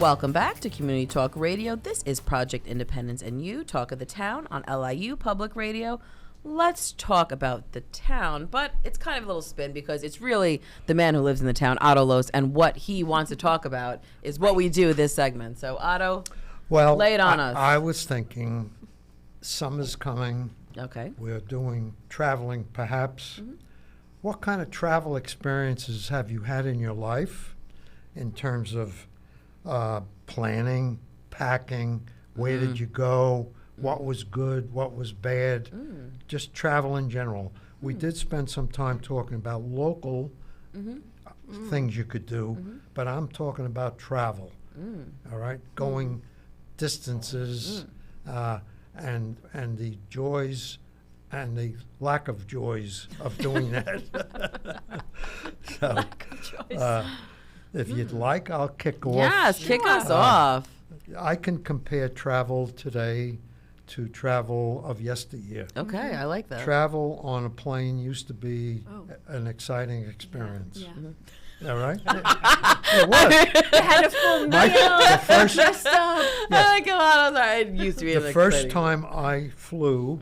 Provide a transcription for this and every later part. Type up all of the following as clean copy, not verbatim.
Welcome back to Community Talk Radio. This is Project Independence and You, Talk of the Town on LIU Public Radio. Let's talk about the town, but it's kind of a little spin because it's really the man who lives in the town, Otto Los, and what he wants to talk about is what we do this segment. So, Otto, lay it on us. I was thinking summer's coming. Okay. We're doing traveling, perhaps. Mm-hmm. What kind of travel experiences have you had in your life in terms of planning, packing, where did you go, what was good, what was bad, just travel in general. We did spend some time talking about local things you could do, but I'm talking about travel, all right, going distances and the joys and the lack of joys of doing that. So, if you'd like, I'll kick off. Yes, kick us off. I can compare travel today to travel of yesteryear. Okay, I like that. Travel on a plane used to be an exciting experience. Yeah. All right? It was. They had a full meal. The first, Dressed up. Come on, I'm sorry. It used to be the first exciting. time I flew,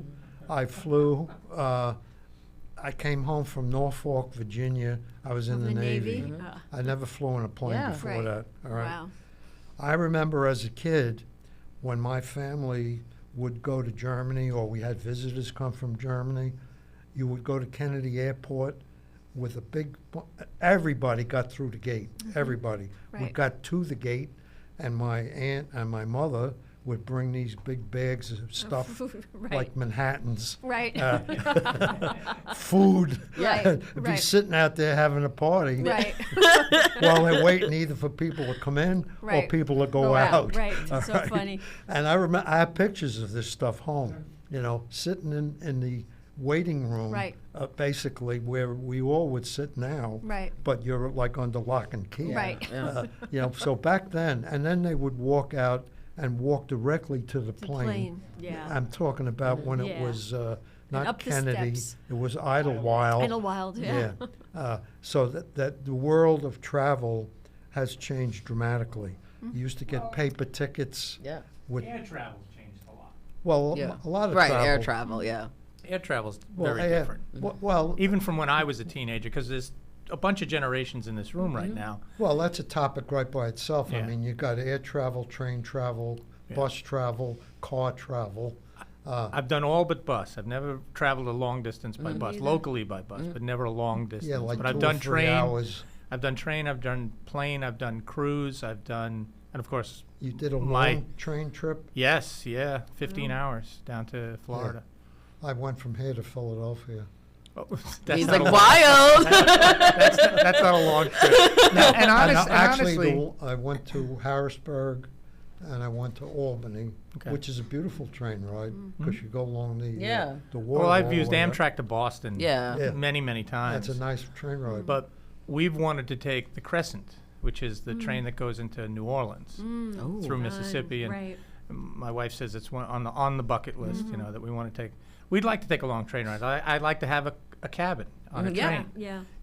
I came home from Norfolk, Virginia. I was in the Navy. I never flew on a plane before that. All right. Wow. I remember as a kid when my family would go to Germany or we had visitors come from Germany, you would go to Kennedy Airport with a big, everybody got through the gate, everybody. We Right. got to the gate and my aunt and my mother would bring these big bags of stuff Right. like Manhattans, Right. food, Right, and be right. sitting out there having a party Right. while they're waiting either for people to come in or Right. people to go Go out, out. right. All So funny. And I remember I have pictures of this stuff home, sitting in the waiting room, Right. Basically where we all would sit now, Right. but you're like under lock and key. Right. So back then, and then they would walk out and walk directly to the plane. Yeah. I'm talking about when it Yeah. was And not up the Kennedy, steps. it was Idlewild. Idlewild, yeah. So that the world of travel has changed dramatically. You used to get paper tickets. Yeah. With, Air travel's changed a lot. well, Yeah. a lot of Right, travel. air travel, yeah. Air travel's Well, very different. Well, Even from when I was a teenager, because there's a bunch of generations in this room right now. well, that's a topic right by itself. I Yeah. mean, you got air travel, train travel, Yeah. bus travel, car travel. I've done all but bus. I've never traveled a long distance by bus, neither. locally by bus, but never a long distance. Yeah, like but I've 2 or done 3 train. hours. I've done train. I've done plane. I've done cruise. I've done, and of course, You did a My- long train trip. yes, 15 hours down to Florida. I went from here to Philadelphia. Oh, that's He's not like, a long- wild. That's not a long trip. No, and Actually, honestly, I went to Harrisburg, and I went to Albany, Okay. which is a beautiful train ride because you go along the Yeah. the water. well, I've all used the way up. Amtrak to Boston Yeah. Yeah. many, many times. That's a nice train ride. But we've wanted to take the Crescent, which is the train that goes into New Orleans through Mississippi, and Right. my wife says it's one on the bucket list. That we want to take. We'd like to take a long train ride. I'd like to have a cabin on a Yeah. train.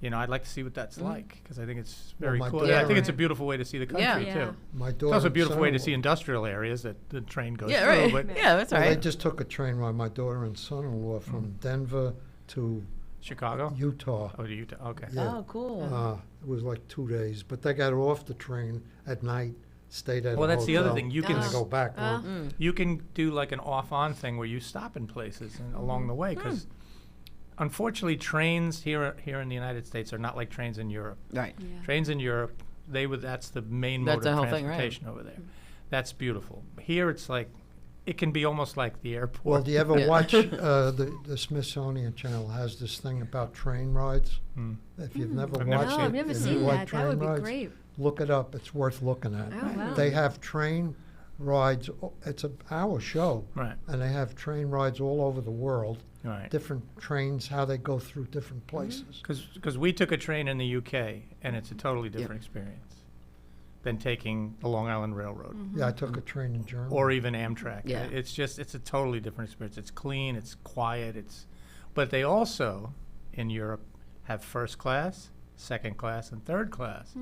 Yeah. I'd like to see what that's like because I think it's very my cool. daughter- I think it's a beautiful way to see the country Yeah. Yeah. too. My It's daughter also a and beautiful way to son-in-law- see industrial areas that the train goes Yeah, through. right. But Yeah, that's all Well, they right. just took a train ride. My daughter and son-in-law from Denver to Chicago. Utah. Oh, to Utah. Okay. Yeah. Oh, cool. It was like 2 days, but they got off the train at night, stayed at. Well, a that's the other hotel, thing. You and can they go back. You can do like an off-on thing where you stop in places and along the way because unfortunately trains here in the United States are not like trains in Europe. Right. Yeah. Trains in Europe, that's the main That's mode the of whole thing, right. transportation over there. That's beautiful. Here it's like it can be almost like the airport. Well, do you ever Yeah. watch the Smithsonian Channel has this thing about train rides? If you've never I've never watched seen it, it. I've never and seen you like that. That train would be rides, great. look it up. It's worth looking at. Oh, wow. They have train rides. It's an hour show, Right. and they have train rides all over the world. Right. Different trains, how they go through different places. Because we took a train in the UK and it's a totally different experience than taking the Long Island Railroad. Yeah, I took a train in Germany. Or even Amtrak. Yeah. It's a totally different experience. It's clean, it's quiet, but they also, in Europe, have first class, second class, and third class.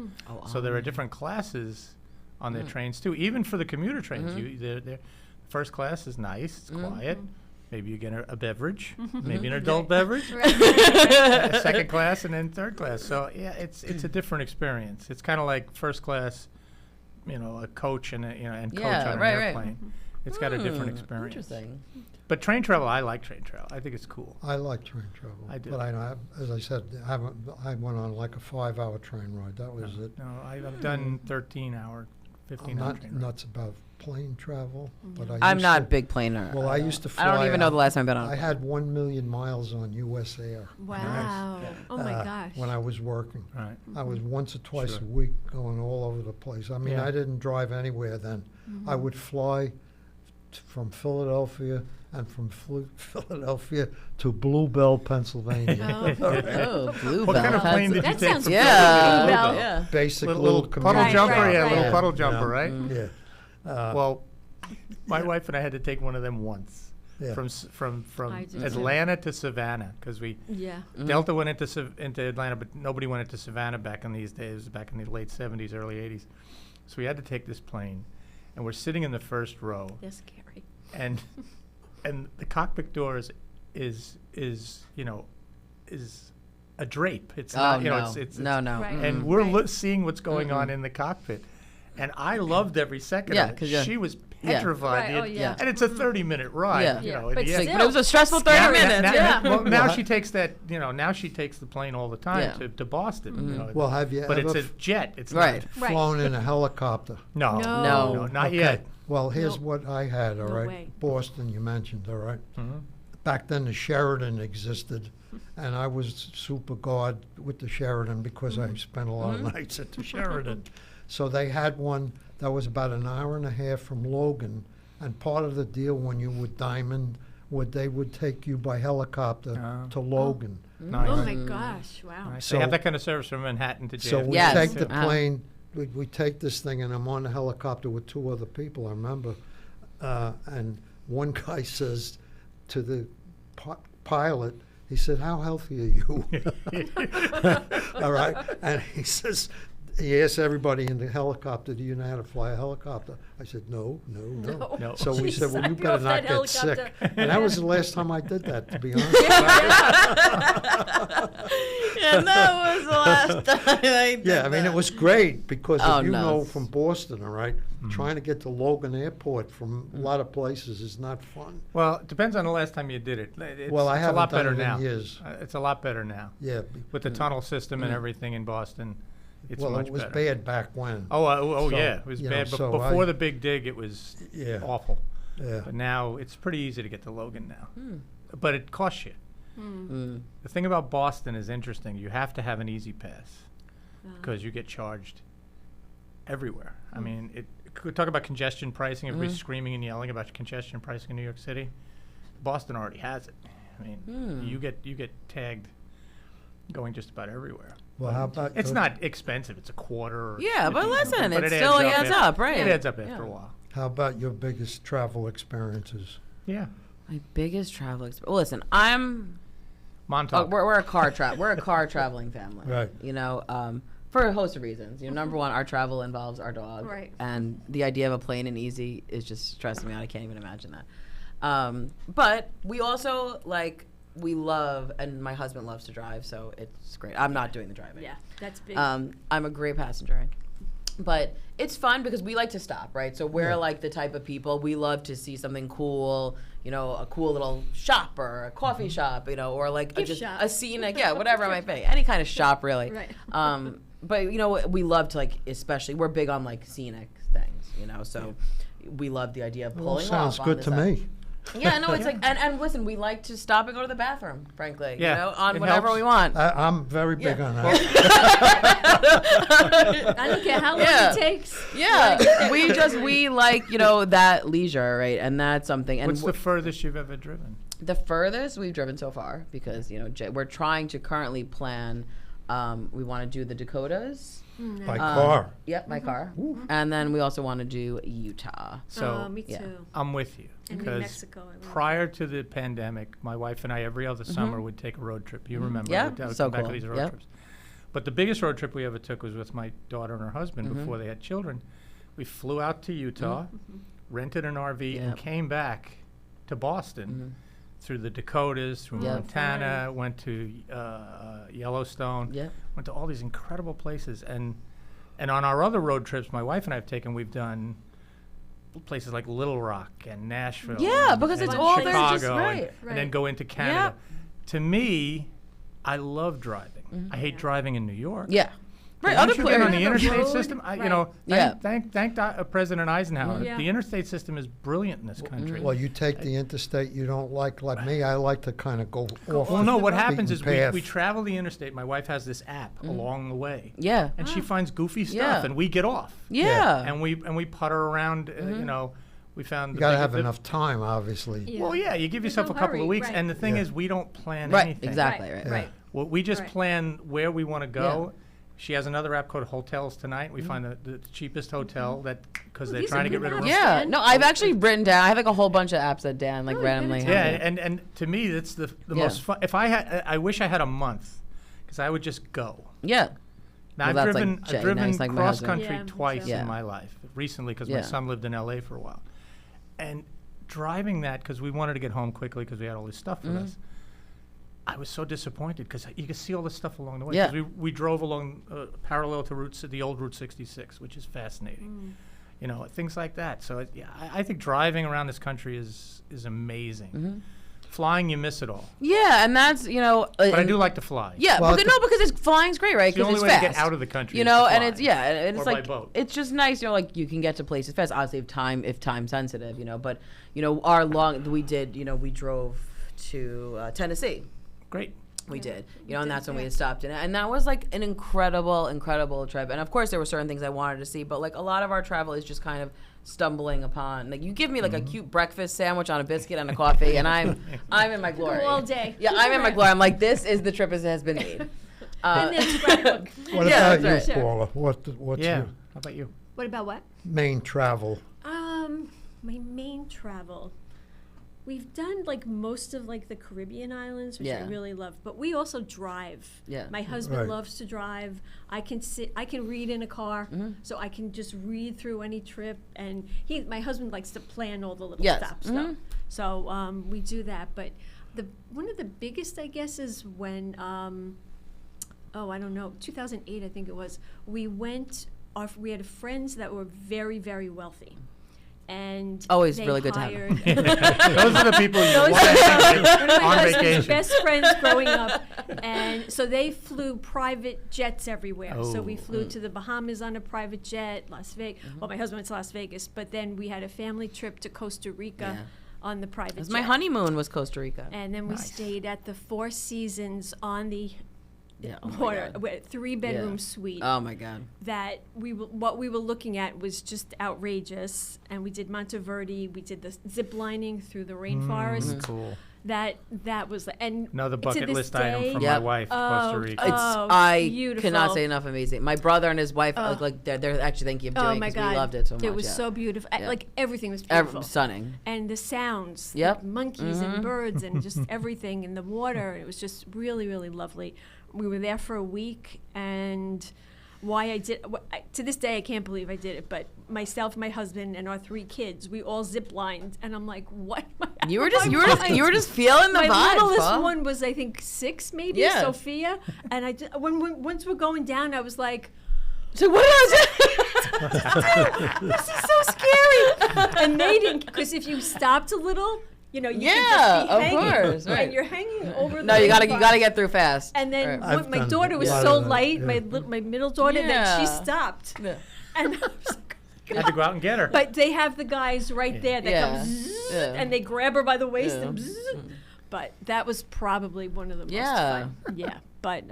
So there are different classes on their trains too. Even for the commuter trains, they're first class is nice, it's quiet. Maybe you get a beverage, maybe an adult beverage. Second class and then third class. So yeah, it's a different experience. It's kind of like first class, a coach and and coach on an airplane. It's got a different experience. Interesting. But train travel, I like train travel. I think it's cool. I like train travel. I do. But as I said, I went on like a 5-hour train ride. That was it. No, I've done 13-hour, I'm 15-hour not train rides. nuts about plane travel, but I'm used not to- a big planer. Well, I used to fly. I don't even know the last time I've been on. I had 1 million miles on U.S. Air. Wow. Oh my gosh. When I was working. Right. I was once or twice Sure. a week going all over the place. I mean, Yeah. I didn't drive anywhere then. I would fly from Philadelphia and from Philadelphia to Bluebell, Pennsylvania. Oh, Bluebell. What kind of plane did you That take sounds from Yeah. Philadelphia to Bluebell. Bluebell? Yeah. Basic Little commuter puddle Right, jumper, right, yeah, right. little puddle Yeah. jumper, right? Yeah. Well, my wife and I had to take one of them once Yeah. from I did too. Atlanta to Savannah because Yeah. Delta went into Atlanta, but nobody went into Savannah back in these days, back in the late 70s, early 80s. So we had to take this plane, and we're sitting in the first row, That's scary. and the cockpit door is a drape. It's Oh, not, no. it's No. Right. and Mm-mm. we're Right. seeing what's going on in the cockpit. And I loved every second Yeah, of it. 'cause you're- She was Yeah. petrified. Right, oh, yeah. And it's a 30-minute ride, Yeah. Yeah, in but the still- end. But it was a stressful 30 minutes. Yeah. Well, now Well, she takes now she takes the plane all the time Yeah. to Boston. Well, have you but ever it's a jet. It's Right. Right. flown in a helicopter? not. No. No, not Okay. yet. Well, here's Nope. what I had, all No right? way. Boston, you mentioned, all right? Mhm. Back then, the Sheridan existed, and I was super guard with the Sheridan because I spent a lot of nights at the Sheridan. So they had one that was about an hour and a half from Logan, and part of the deal when you would Diamond, they would take you by helicopter Oh. to Logan. Nice. Oh my gosh. Wow. Nice. So- they have that kind of service from Manhattan to JFK. So we Yes. take the Uh-huh. plane, we take this thing, and I'm on the helicopter with 2 other people, I remember. And one guy says to the pilot, he said, "How healthy are you?" All right. And he asked everybody in the helicopter, "Do you know how to fly a helicopter?" I said, No. No. So we said, "Well, you Jeez, better off not that get sick." helicopter. And that was the last time I did that, to be honest. Yeah, that was the last time I did Yeah, I mean, it was great because Oh, if you no. know from Boston, all right, trying to get to Logan Airport from a lot of places is not fun. Well, it depends on the last time you did it. It's, Well, I it's a haven't lot done better it in now. years. It's a lot better now. Yeah. With the tunnel system and everything in Boston, it's Well, much it was better. bad back when. Oh, So, yeah, it was you know, bad. But so before I- the big dig, it was Yeah. awful. Yeah. But now it's pretty easy to get to Logan now. But it costs you. Mm. The thing about Boston is interesting. You have to have an easy pass because you get charged everywhere. I mean, could talk about congestion pricing. Everybody's screaming and yelling about congestion pricing in New York City. Boston already has it. I mean, you get tagged going just about everywhere. Well, how about It's not expensive. It's a quarter. Or Yeah, but 50 listen, something, but it still adds after- up, right? It adds up after Yeah. a while. How about your biggest travel experiences? Yeah. My biggest travel experience. Well, listen, I'm. Montauk. We're a car traveling family. Right. You know, for a host of reasons. You know, number one, our travel involves our dog. Right. And the idea of a plain and easy is just stressing me out. I can't even imagine that. But we also we love, and my husband loves to drive, so it's great. I'm not doing the driving. Yeah, that's big. I'm a great passenger. But it's fun because we like to stop, right? So we're like the type of people, we love to see something cool, you know, a cool little shop or a coffee shop, you know, or like Gift just shop. a scenic, yeah, whatever it might be. Any kind of shop, really. Right. But, you know, we love to, especially, we're big on, scenic things, you know, so we love the idea of pulling Well, sounds off good on to this me. Yeah, no, it's and listen, we like to stop and go to the bathroom, frankly, Yeah, you know, on it whatever helps. we want. I'm very big Yeah. on that. I don't care how long Yeah. it takes. Yeah, we like, you know, that leisure, right? And that's something. And What's the furthest you've ever driven? the furthest we've driven so far, because, you know, we're trying to currently plan, we want to do the Dakotas. By car. Yep, by car. And then we also want to do Utah. So Me too. yeah. I'm with you. And New Because Mexico. I went. prior to the pandemic, my wife and I every other summer would take a road trip. You remember? Yeah, We'd so come back cool. on these road Yep. trips. But the biggest road trip we ever took was with my daughter and her husband before they had children. We flew out to Utah, rented an RV, and Yep. came back to Boston through the Dakotas, through Yep. Montana, went to Yellowstone, Yep. went to all these incredible places. And on our other road trips my wife and I have taken, we've done places like Little Rock and Nashville. Yeah, and- because and it's all there Chicago, just right. and then go into Canada. Yep. To me, I love driving. I hate driving in New York. Yeah. But Right. once Other you get on the places. interstate road, system, right. you know, Yeah. thank President Eisenhower. Yeah. The interstate system is brilliant in this country. Well, you take the interstate you don't like me. I like to kind of go off. Well, no, what the happens beaten is path. we travel the interstate. My wife has this app along the way, Yeah. and she finds goofy stuff, Yeah. and we get off, Yeah. and we putter around. You know, we found You got to have enough time, obviously. Yeah. Well, yeah, you give There's yourself no a couple of hurry, weeks, right. and the thing Yeah. is, we don't plan Right. anything. Exactly. Right. Right. Right. Well, we just Right. plan where we want to go. She has another app called Hotels Tonight. We find the cheapest hotel that because they're these trying are to get good rid of apps. rooms. Yeah. Dan? No, I've actually written down. I have like a whole bunch of apps that Dan like Oh, randomly. good. Yeah, has. and to me, that's the Yeah. most fun. If I wish I had a month, because I would just go. Yeah. Now Well, that's I've like driven Jay. I've Now driven he's like my cross husband. country Yeah, me twice too. Yeah. in my life recently because Yeah. my son lived in LA for a while, and driving that because we wanted to get home quickly because we had all this stuff with us. I was so disappointed because you could see all this stuff along the way. Yeah. 'Cause we drove along parallel to the old Route 66, which is fascinating. You know, things like that. So I think driving around this country is amazing. Flying, you miss it all. Yeah, and that's But I do like to fly. Yeah, Well, because it's flying's great, right? It's the Because only it's way fast. to get out of the country. You is know, to and fly. it's and it's Or by like boat. it's just nice, like you can get to places fast. Obviously, if time sensitive, but we drove to Tennessee. Great. We did, we and did, that's when we yeah. had stopped in, and that was like an incredible trip. And of course, there were certain things I wanted to see, but like a lot of our travel is just kind of stumbling upon. Like you give me like a cute breakfast sandwich on a biscuit and a coffee, and I'm in my glory all day. Yeah, I'm in my glory. I'm like, this is the trip as it has been made. And then scrapbook. What Yeah, about you, that's right. Paula? What's Yeah. your How about you? What about what? main travel? My main travel. We've done like most of like the Caribbean islands, which I Yeah. really love. But we also drive. Yeah. My husband Right. loves to drive. I can read in a car, so I can just read through any trip. And my husband likes to plan all the little Yes. stops, though. So we do that. But one of the biggest, I guess, is when I don't know, 2008, I think it was. We had friends that were very, very wealthy. And Always they really good to have hired, Those are the people you Those want are one of my on husband's vacation. best friends growing up, and so they flew private jets everywhere. So we Oh. flew to the Bahamas on a private jet, Las Vegas. Well, my husband went to Las Vegas, but then we had a family trip to Costa Rica Yeah. on the private Because jet. my honeymoon was Costa Rica. And then we stayed at the Four Seasons on the Yeah, oh my water, God. 3-bedroom Yeah. suite. Oh my God. That what we were looking at was just outrageous, and we did Monteverde, we did the zip lining through the rainforest. Cool. That was and Another to bucket this list item day- from Yep. my wife, Costa Rica. It's Oh, I beautiful. cannot say enough amazing. My brother and his wife Oh. they're actually thinking of doing Oh it my 'cause God, we loved it so much. It was yeah. so beautiful. Yeah. Like everything was beautiful. Stunning. And the sounds, Yep. like monkeys and birds and just everything in the water. It was just really, really lovely. We were there for a week, and to this day I can't believe I did it. But myself, my husband, and our 3 kids, we all zip lined, and I'm like, what? You were just feeling the my vibes. littlest Paul. one was I think 6 maybe, Yeah. Sophia, and once we're going down, I was like, So what was it? this is so scary. And they didn't, because if you stopped a little, you could Yeah, just be of hanging, course, right. and you're hanging over. No, the you rainforest. gotta get through fast. And then Right. I've my done daughter was a lot so of that, light, yeah. my middle daughter, that she Yeah. stopped, Yeah. and I was like, Had to go out and get her. but they have the guys right there that Yeah. come zzz, Yeah. and they grab her by the waist Yeah. and zzz. But that was probably one of the most Yeah. fun. Yeah. But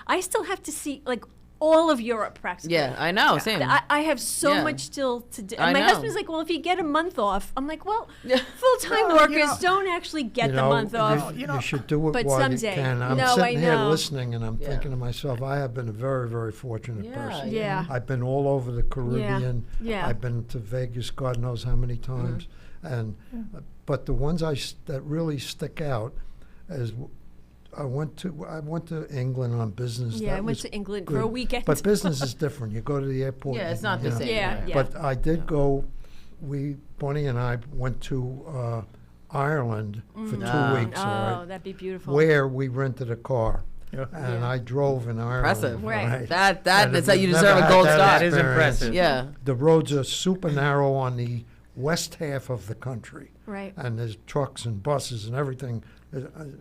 I still have to see like all of Europe practically. Yeah, I know. Same. I have so Yeah. much still to do. I And my know. husband's like, well, if you get a month off, I'm like, well, Yeah. full-time Well, workers you know- don't actually get You the know, month off. You should do it But while someday. you can. I'm No, sitting I here know. listening, and I'm Yeah. thinking to myself, I have been a very, very fortunate Yeah, person. Yeah. I've been all over the Caribbean. Yeah. I've been to Vegas, God knows how many times. And but the ones that really stick out is I went to England on business. Yeah, That I went was to England good. for a weekend. But business is different. You go to the airport. Yeah, it's you not the know. same. Yeah, yeah. But I did go. Bonnie and I went to Ireland for 2 weeks. all Oh, right, that'd be beautiful. where we rented a car, Yeah. and Yeah. I drove in Ireland. Impressive. Right. That And is that you never deserve a had gold that star. That is experience. impressive. Yeah. The roads are super narrow on the west half of the country, Right. and there's trucks and buses and everything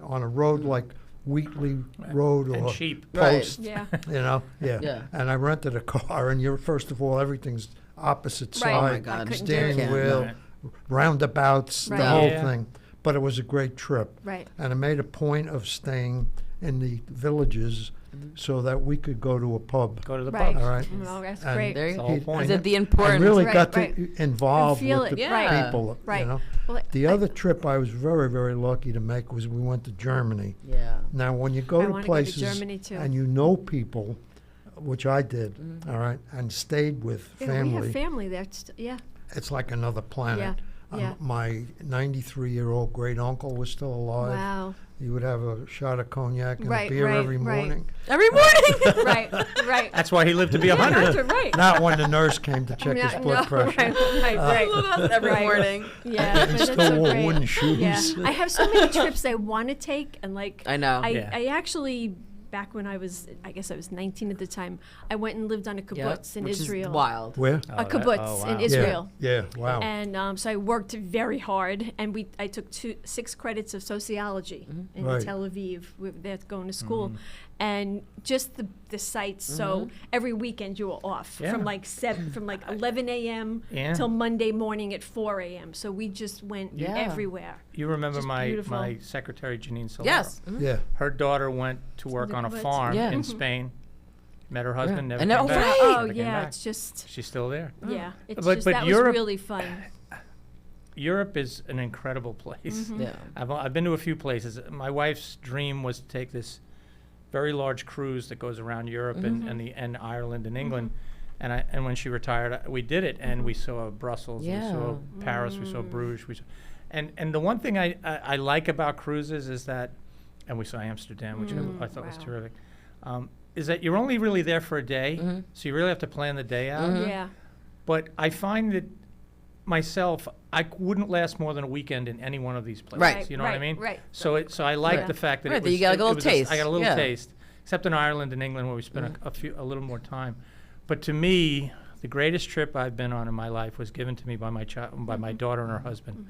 on a road like Wheatley Road And or cheap. Right. Post. Yeah. You know, yeah. Yeah. And I rented a car, and you're first of all everything's opposite Right. side, Oh my God. I couldn't do steering it. wheel, Right. roundabouts, Right. the whole Yeah. thing. But it was a great trip, Right. and I made a point of staying in the villages so that we could go to a pub. Go to the Right. pub. All right. Oh, that's And great. There That's you the whole He- point. Is it the I important? really Right, got to right. involve feel with it, the yeah. people, Right. you know. Well, The I- other trip I was very, very lucky to make was we went to Germany. Yeah. Now, when you I go to wanna go to places Germany, too. and you know people, which I did, Mm-hmm. all right, and stayed with yeah, we family, have family there. Yeah. it's like another planet. Yeah. Yeah. My 93-year-old great uncle was still alive. Wow. He would have a shot of cognac and Right, a beer right, every right. morning. Every morning. Right. Right. That's why he lived to be Yeah, 100. that's right. Not when the nurse came to check his Yeah, blood no, pressure. Right. Right. Every Right. morning. Yeah. He but still that's so wore great. wooden shoes. Yeah. I have so many trips I want to take, and like I know. Yeah. I actually, back when I guess I was 19 at the time, I went and lived on a Yep, kibbutz in which Israel. is wild. Where? Oh, A that- kibbutz oh, in wow. Israel. Yeah, wow. And so I worked very hard, and I took 6 credits of sociology in Right. Tel Aviv. We were there going to school, and just the sights. So every weekend you were off Yeah. from like 11 a.m. Yeah. till Monday morning at 4 a.m. So we just went Yeah. everywhere. You remember Just my beautiful. secretary, Janine Solero? Yes. Yeah. Her daughter went to work the on a kibbutz. farm Yeah. in Mhm. Spain, met her husband, never And came oh, back. right. Oh never came yeah, back. it's just She's still there. yeah, it's But- just but that Europe- was really fun. Europe is an incredible place. Mm-hmm. Yeah. I've been to a few places. My wife's dream was to take this very large cruise that goes around Europe and Ireland and England. And when she retired, we did it, and we saw Brussels, we saw Paris, we saw Bruges, and the one thing I like about cruises is that, and we saw Amsterdam, which I thought was Wow. terrific, is that you're only really there for a day, so you really have to plan the day out. Yeah. But I find that myself, I wouldn't last more than a weekend in any one of these places. Right. You know what I Right, mean? right. So I like Right. the fact that Right, it that was. you got a it little was taste, I got a little yeah. taste, except in Ireland and England where we spent a little more time. But to me, the greatest trip I've been on in my life was given to me by my daughter and her husband.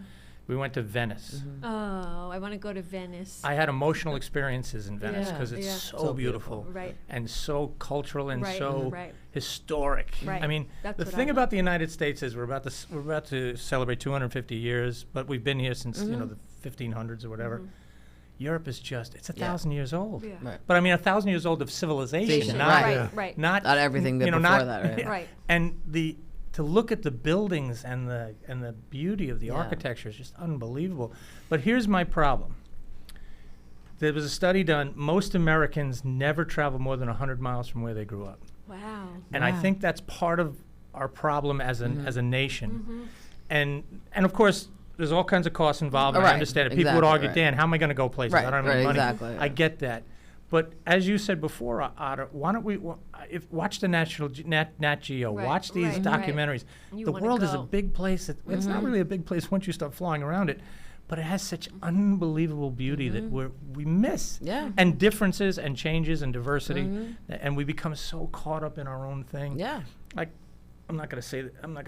We went to Venice. Oh, I want to go to Venice. I had emotional experiences in Venice Yeah, because it's yeah. so, So beautiful, Right. and so cultural and Right, so right. historic. Right. I mean, That's the what I thing love. about the United States is we're about to celebrate 250 years, but we've been here since the 1500s or whatever. Europe is it's 1,000 years old. Yeah. Right. But I mean, 1,000 years old of civilization, Station, not right. Yeah. Right. not Not everything you know, before not, that, right? Right. And to look at the buildings and the beauty of the Yeah. architecture is just unbelievable. But here's my problem. There was a study done. Most Americans never travel more than 100 miles from where they grew up, Wow. and I Wow. think that's part of our problem as a nation. Mm-hmm. And of course, there's all kinds of costs involved. And Right, I understand it. People would exactly, argue, right. Dan, how am I going to go places? Right, I don't have right, any money. exactly, I yeah. get that. But as you said before, Otter, why don't we watch the Nat Geo, Right, watch these right, documentaries. You The wanna world is a go. big place. It's not really a big place once you start flying around it, but it has such unbelievable beauty that we miss. Yeah. And differences and changes and diversity, and we become so caught up in our own thing. Yeah. Like, I'm not gonna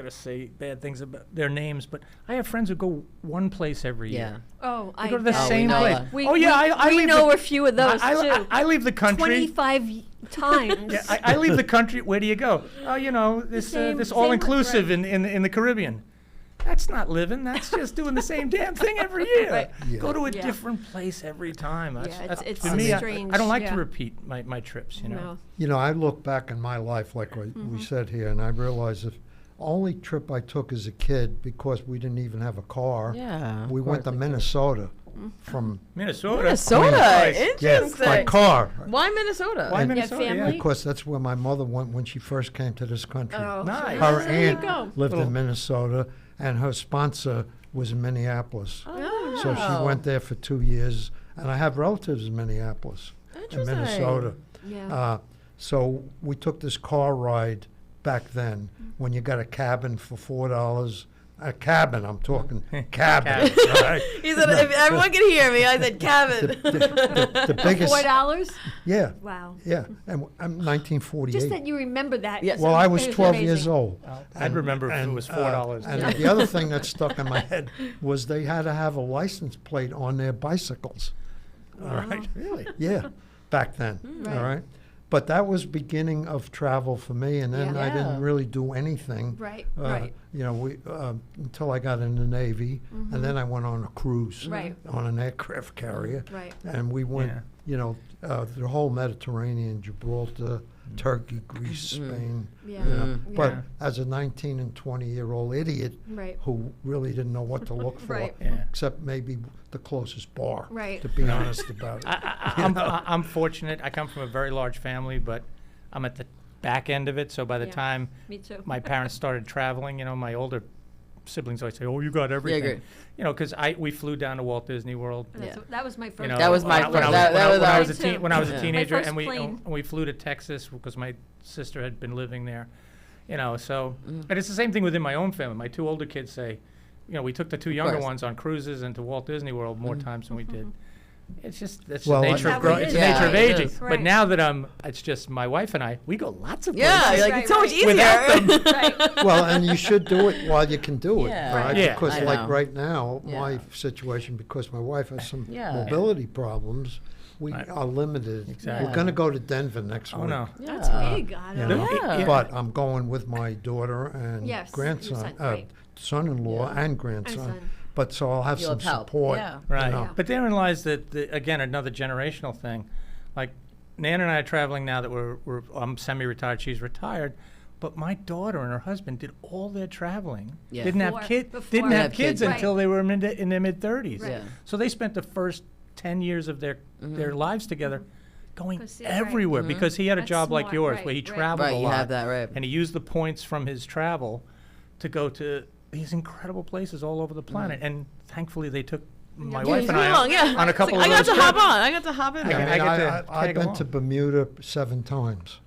say bad things about their names, but I have friends who go one place every Yeah. year. Oh, They go to the Oh, we same know place. that. We, oh yeah, we, I we leave know the, a few of those too. I leave the country. 25 times. Yeah, I leave the country. Where do you go? Oh, you know, this same- this same- all inclusive right. in the Caribbean. That's not living. That's just doing the same damn thing every year. Right. Yeah. Go to a Yeah. different place every time. That's, Yeah, that's it's to me. strange, I don't like yeah. to repeat my trips. You know. No. You know, I look back in my life, like we said here, and I realize if only trip I took as a kid, because we didn't even have a car, Yeah. we of went to course. Minnesota from, Minnesota. Minnesota. Nice. yeah, Interesting. by car. Why Minnesota? Why And- Minnesota? Yeah. family? Because that's where my mother went when she first came to this country. Oh, Nice. Her there you aunt go. lived Little- in Minnesota, and her sponsor was in Minneapolis. Oh. So she went there for 2 years, And I have relatives in Minneapolis, in Interesting. Minnesota. Yeah. So we took this car ride back then when you got a cabin for $4. A cabin, I'm talking cabin. Right? He said, if everyone can hear me, I said cabin. The biggest, $4? yeah, Wow. yeah. And I'm 1948. Just that you remember that. Yes. Well, I was It 12 amazing. years old. I'd remember if it was $4. And Yeah. the other thing that stuck in my head was they had to have a license plate on their bicycles. All right. Really? Yeah, back then. Right. All right. But that was beginning of travel for me, and then Yeah. I Yeah. didn't really do anything. Right, uh, right. You know, until I got in the Navy, and then I went on a cruise Right. on an aircraft carrier, Right. and we went, Yeah. you know, the whole Mediterranean, Gibraltar, Turkey, Greece, Spain. Yeah. You know. Mm. But Yeah. as a 19 and 20-year-old idiot Right. who really didn't know what to look for, Right. Yeah. except maybe the closest bar, Right. to be honest about it. I'm fortunate. I come from a very large family, but I'm at the back end of it. So by the Yeah. time Me too. my parents started traveling, you know, my older siblings always say, "Oh, you got everything." agree. You know, because we flew down to Walt Disney World. Yeah. That was my first. You know, That was my when I- when first- I that- was- that was when I our- was a teen- when I was Yeah. a My teenager, first and plane. we flew to Texas because my sister had been living there. You know, so Mm. and it's the same thing within my own family. My two older kids say, you know, we took the two younger course. ones on cruises and to Walt Disney World more times than we did. It's just that's Well, the nature That's of how growing. it It's is. the nature Yeah, of it aging. is. But Right. now that it's just my wife and I, we go lots of Yeah, places. you're like, Right, it's so much right. easier. Without them. Right. Well, and you should do it while you can do it, Yeah. all right? Yeah, Because I like know. right now, Yeah. my situation, because my wife has some Yeah. mobility problems, we Right. are limited. Exactly. We're going to go to Denver next Oh week. no. That's Yeah. big. I You don't know? know. Yeah. But I'm going with my daughter and Yes, your grandson, son, right. son-in-law Yeah. and grandson. son. But so I'll have You'll some have help. support. Yeah. Right. You know. Yeah. But therein lies again another generational thing. Like Nan and I are traveling now that I'm semi-retired. She's retired. But my daughter and her husband did all their traveling. Yeah. Didn't have Before- kids. before. Didn't Have have kids kids, right. until they were in their mid-30s. Right. Yeah. So they spent the first 10 years of their lives together going Go see it, right. everywhere because he had a That's job like smart, yours right, where he right. traveled Right, a you lot. have that, right. And he used the points from his travel to go to these incredible places all over the planet. And thankfully they took my Yeah, wife you and Come I along, yeah. on a It's couple like, of I got those to hop trips. on. I got to hop in I there. get- I get to I've tag been along. to Bermuda 7 times.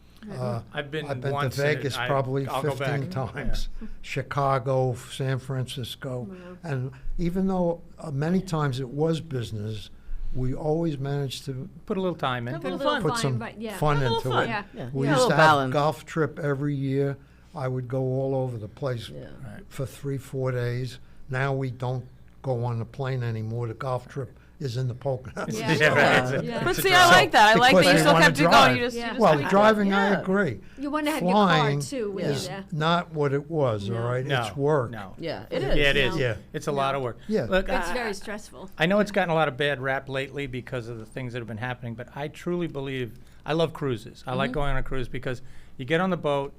I've been I've been to once and Vegas I- probably I'll go 15 back. times, Chicago, San Francisco. And even though many times it was business, we always managed to Put a little time in. Have a little little fun. put fun, some but yeah. fun Have a into little fun. it. Yeah. Yeah. We Yeah, a used little to have balance. a golf trip every year. I would go all over the place Yeah. for 3-4 days. Now we don't go on the plane anymore. The golf trip is in the Poconos. Yeah. Yeah, right. Yeah. Yeah. But It's see, a I drive. like that. I like Because that you they still wanna kept it going. drive. You just, Yeah. you just Well, tweaked it. driving, I Yeah. agree. You want to have Flying your car too when is you're there. not what it was, No. all right? No, It's work. No. Yeah, it Yeah, is. it is. No. Yeah. It's a lot of work. Yeah. Look, It's very stressful. I know it's gotten a lot of bad rap lately because of the things that have been happening, but I truly believe I love cruises. I like going on a cruise because you get on the boat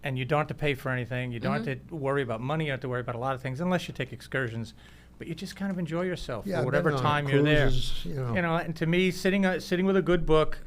and you don't have to pay for anything. You don't have to worry about money. You don't have to worry about a lot of things unless you take excursions. But you just kind of enjoy yourself Yeah, for I've whatever been on time you're there. cruises, you know. And to me, sitting with a good book,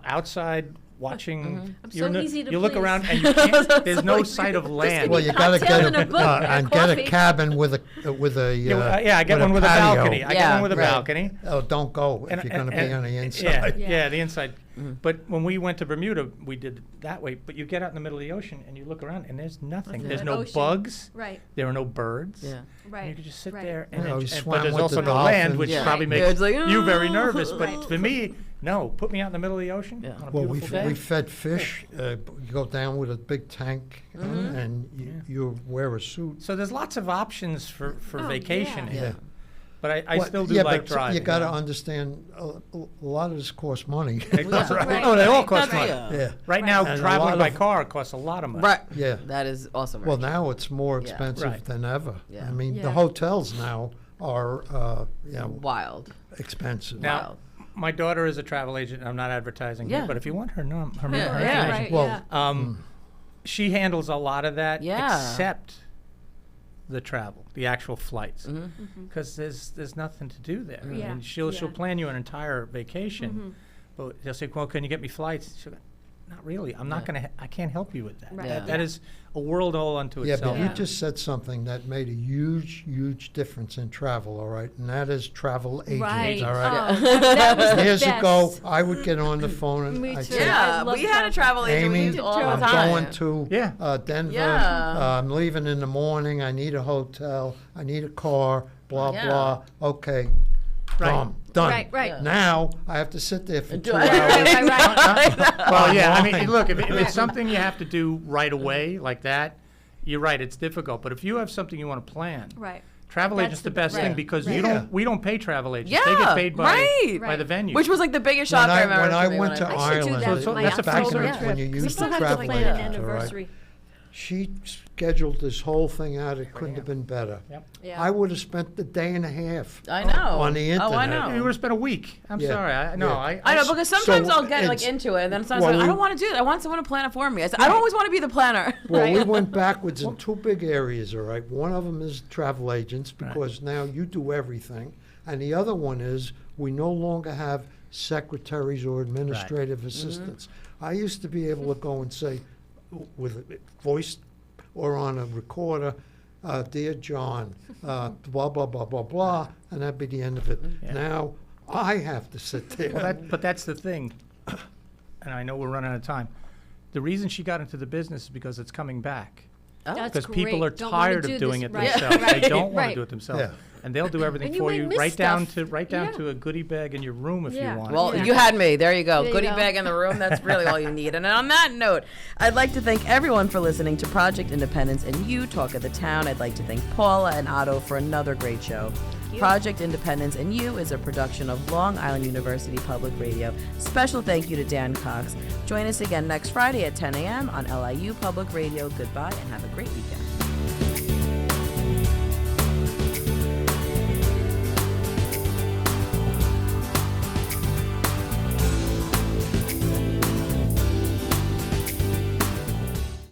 outside watching, I'm you're so in easy to you look please. around and you can't, there's no sight of land. Well, you got to cocktail get and a book and and get a coffee. cabin with a I get one with a patio. balcony. I get Yeah, one with a right. balcony. Oh, don't go if And- you're going to and- be on the Yeah, inside. Yeah. the inside. But when we went to Bermuda, we did it that way. But you get out in the middle of the ocean and you look around and there's nothing. Nothing. There's An no ocean. bugs. Right. There are no birds. Yeah. Right. And you could just sit right. there and, You know, enj- you and- swam but there's with also the no land, dolphins. which Yeah. probably Yeah, it's makes like, you very nervous. But Right. for me, no. Put me out in the middle of the ocean Yeah. on a Well, beautiful we day. fed fish. You go down with a big tank and you wear a suit. So there's lots of options for Oh, vacationing. yeah. But I Well, still do yeah, like but driving. you got to understand, a lot of this costs money. It costs- Right. Oh, they all Right. cost That's- money. yeah. Yeah. Right now, And a traveling lot by of- car costs a lot of money. Right. Yeah. That is also Well, right. now it's more Yeah. expensive Right. than ever. Yeah. I mean, Yeah. the hotels now are, Wild. expensive. Now, Wild. my daughter is a travel agent. I'm not advertising Yeah. here, but if you want her Yeah, her yeah. information, Right. Well, yeah. she handles a lot of that, Yeah. except the travel, the actual flights, Mm-hmm. because there's nothing to do there. Yeah, And she'll yeah. plan you an entire vacation, but they'll say, "Well, can you get me flights?" She'll go, not really. I'm not going to. I can't help you with that. Right. Yeah. That is a world all unto Yeah, itself. but you just said something that made a huge, huge difference in travel, all right? And that is travel agents, Right. all right? Oh, that was the Years best. ago, I would get on the phone and Me I'd too. say, Yeah, I love we had a travel agent. We Amy, used all the I'm time. going to Yeah. Denver. Yeah. I'm leaving in the morning. I need a hotel. I need a car. Blah, Yeah. blah. Okay. Right. Boom. Done. Right, right. Yeah. Now I have to sit there for 2 Right, hours. right. Well, yeah. I mean, Online. look, if it's something you have to do right away like that, you're right. It's difficult. But if you have something you want to plan, Right. travel That's agent's the the- best thing right, because right. we don't pay travel agents. Yeah, They get paid by right. by the venue. Which was like the biggest shock I remember. When I for me went to I- I should do Ireland, that So with my that's a October factor. trip. When you Because use we still the have to travel plan an agent, all right? anniversary. she scheduled this whole thing out. It couldn't have been better. Yep. Yeah. I would have spent the day and a half I know. on the internet. Oh, I know. You would have spent a week. I'm Yeah. sorry. I know. Yeah. I know, because sometimes So I'll get like it's- into it, and then sometimes well, I'm like, I we- don't want to do it. I want someone to plan it for me. I said, I don't always want to be the planner. Well, we went backwards in two big areas, all right? One of them is travel agents, because now you do everything. And the other one is, we no longer have secretaries or administrative assistants. I used to be able to go and say, with voice or on a recorder, Dear John, blah, blah, blah, blah, blah, and that'd be the end of it. Yeah. Now, I have to sit there. Well, but that's the thing, and I know we're running out of time. The reason she got into the business is because it's coming back. That's Because people great. are Don't wanna tired do of doing this. it Right, themselves. right, They don't want to right. do it themselves. Yeah. And they'll do everything And you for might you, miss right down stuff. to Yeah. a goodie bag in your room if Yeah. you want. Well, Yeah. you had me. There you go. There you Goodie go. bag in the room. That's really all you need. And on that note, I'd like to thank everyone for listening to Project Independence and You Talk of the Town. I'd like to thank Paula and Otto for another great show. you. Project Independence and You is a production of Long Island University Public Radio. Special thank you to Dan Cox. Join us again next Friday at 10 a.m. on LIU Public Radio. Goodbye and have a great weekend.